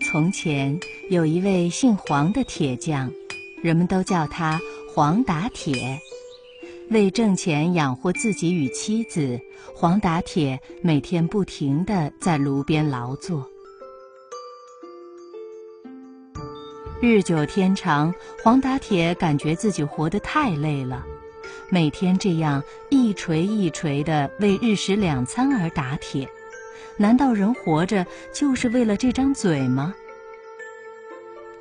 从前有一位姓黄的铁匠，人们都叫他黄打铁。为挣钱养活自己与妻子，黄打铁每天不停地在炉边劳作。日久天长，黄打铁感觉自己活得太累了，每天这样一锤一锤地为日食两餐而打铁，难道人活着就是为了这张嘴吗？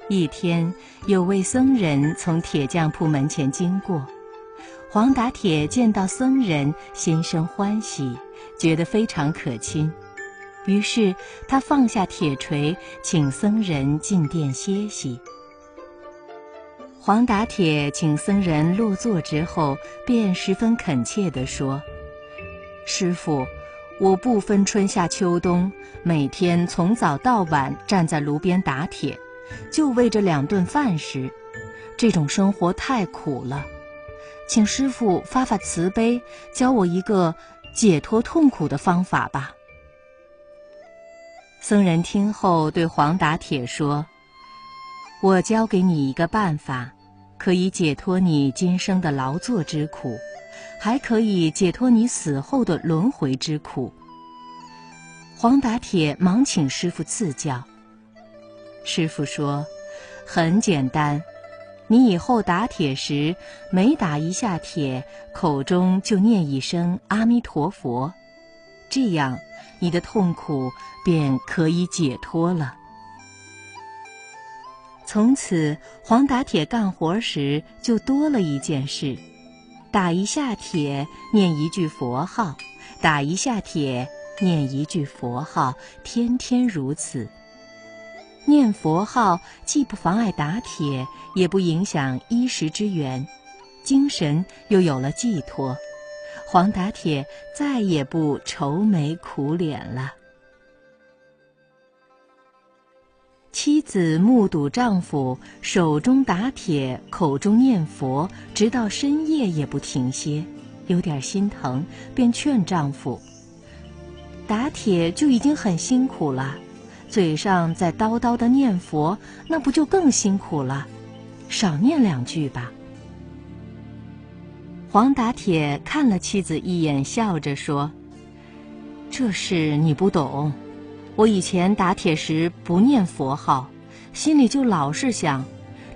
一天，有位僧人从铁匠铺门前经过，黄打铁见到僧人，心生欢喜，觉得非常可亲。于是他放下铁锤，请僧人进殿歇息。黄打铁请僧人落座之后，便十分恳切地说：“师父，我不分春夏秋冬，每天从早到晚站在炉边打铁，就为这2顿饭食，这种生活太苦了。请师父发发慈悲，教我一个解脱痛苦的方法吧。”僧人听后对黄打铁说：“我教给你一个办法，可以解脱你今生的劳作之苦，还可以解脱你死后的轮回之苦。”黄打铁忙请师父赐教。师父说：“很简单，你以后打铁时，每打一下铁，口中就念一声阿弥陀佛，这样你的痛苦便可以解脱了。”从此，黄打铁干活时就多了一件事：打一下铁，念一句佛号；打一下铁，念一句佛号，天天如此。念佛号既不妨碍打铁，也不影响衣食之源，精神又有了寄托，黄打铁再也不愁眉苦脸了。妻子目睹丈夫手中打铁，口中念佛，直到深夜也不停歇，有点心疼，便劝丈夫：“打铁就已经很辛苦了，嘴上再叨叨的念佛，那不就更辛苦了？少念2句吧。”黄打铁看了妻子一眼，笑着说：“这事你不懂。我以前打铁时不念佛号，心里就老是想，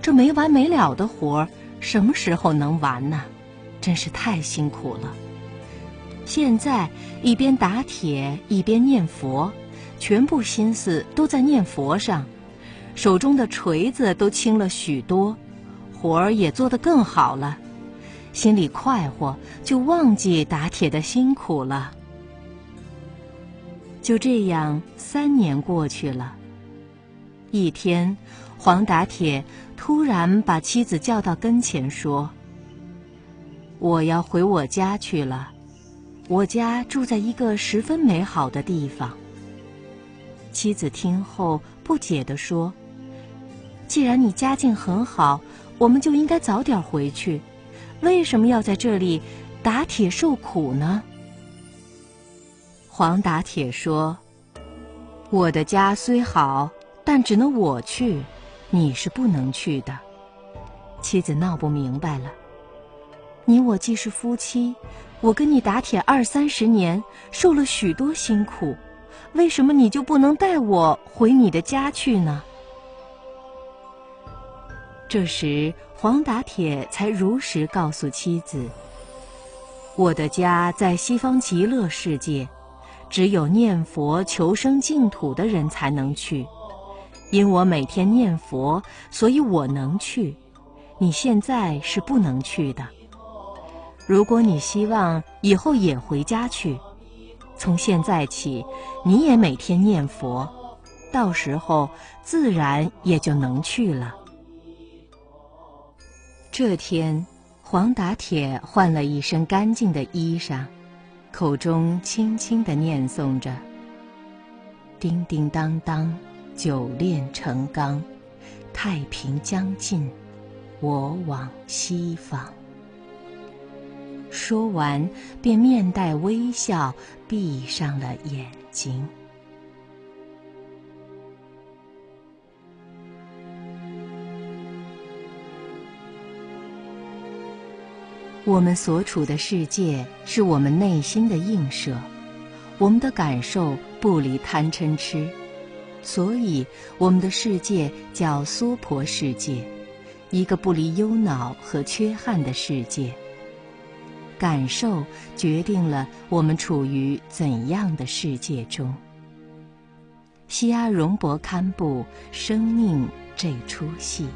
这没完没了的活儿，什么时候能完呢？真是太辛苦了。现在一边打铁一边念佛，全部心思都在念佛上，手中的锤子都轻了许多，活儿也做得更好了，心里快活，就忘记打铁的辛苦了。”就这样3年过去了。一天，黄打铁突然把妻子叫到跟前说：“我要回我家去了，我家住在一个十分美好的地方。”妻子听后不解地说：“既然你家境很好，我们就应该早点回去，为什么要在这里打铁受苦呢？”黄打铁说：“我的家虽好，但只能我去，你是不能去的。”妻子闹不明白了：“你我既是夫妻，我跟你打铁20-30年，受了许多辛苦，为什么你就不能带我回你的家去呢？”这时，黄打铁才如实告诉妻子：“我的家在西方极乐世界，只有念佛求生净土的人才能去。因我每天念佛，所以我能去。你现在是不能去的。如果你希望以后也回家去，从现在起，你也每天念佛，到时候自然也就能去了。”这天，黄打铁换了一身干净的衣裳，口中轻轻地念诵着：“叮叮当当，久炼成钢，太平将尽，我往西方。”说完，便面带微笑，闭上了眼睛。我们所处的世界是我们内心的映射，我们的感受不离贪嗔痴，所以我们的世界叫娑婆世界，一个不离忧恼和缺憾的世界。感受决定了我们处于怎样的世界中。西阿荣博堪布《生命》这出戏。